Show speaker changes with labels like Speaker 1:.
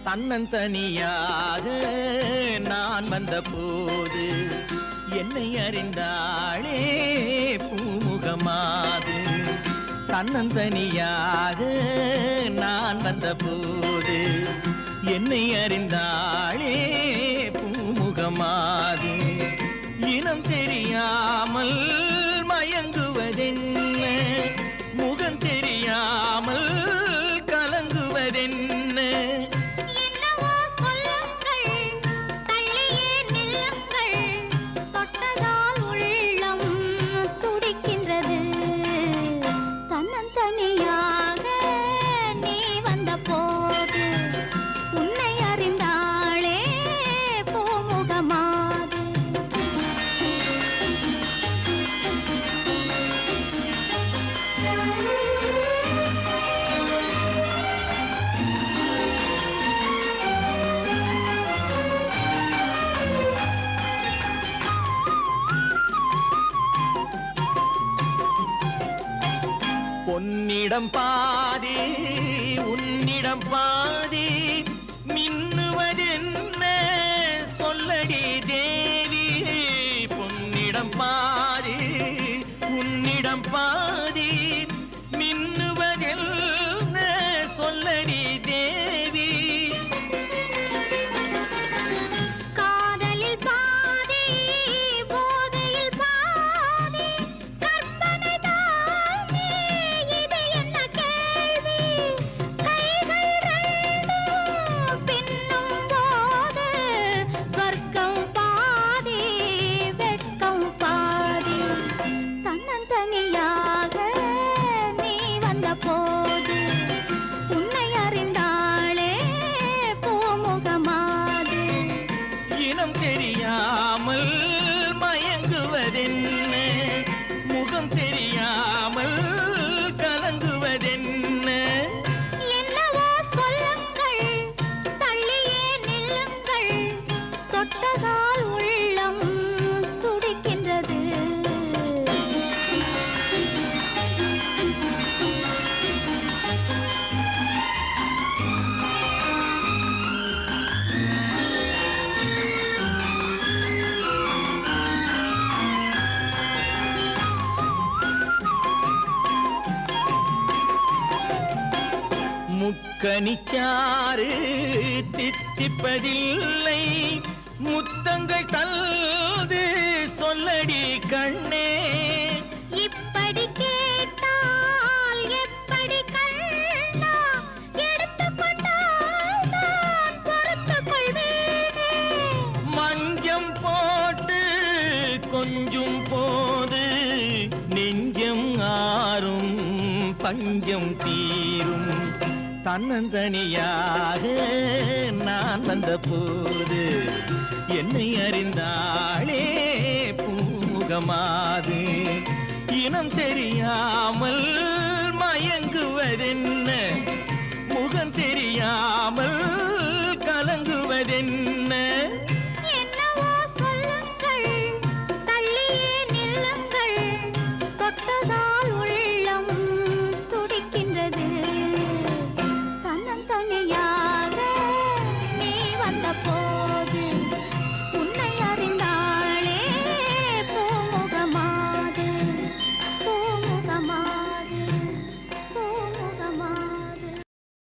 Speaker 1: தன்னந்தனியாக நான் வந்த போது என்னை அறிந்தாளே பூமுகமாது. தன்னந்தனியாக நான் வந்த போது என்னை அறிந்தாளே பூமுகமாது. இனம் தெரியாமல் மயங்குவதென்ன, முகம் தெரியாமல் கலங்குவதென்ன. பொன்னிடம் பாதி உன்னிடம் பாதி மின்னுவதென்ன சொல்லடி தேவி. பொன்னிடம் பாதி உன்னிடம் பாதி மின்னுவதென்ன சொல்லடி தேவி. தெரியாமல் மயங்குவதென்ன, முகம் தெரியாமல் கலங்குவதென்ன.
Speaker 2: என்னவோ சொல்லுங்கள், தள்ளியே நில்லுங்கள், தொட்டதால் உள்ளம் துடிக்கின்றது.
Speaker 1: முக்கனிச்சாறு தித்திப்பதில்லை, முத்தங்கள் தந்து சொல்லடி கண்ணே.
Speaker 2: இப்படி கேட்டால் எப்படி கண்ணா, எடுத்துக்கொண்டால் நான் பொறுத்துக் கொள்வேனே.
Speaker 1: மஞ்சம் போட்டு கொஞ்சம் போது நெஞ்சம் ஆறும் பஞ்சம் தீரும். தன்னந்தனியாக நான் வந்த போது என்னை அறிந்தாளே பூமுகமாது. இனம் தெரியாமல்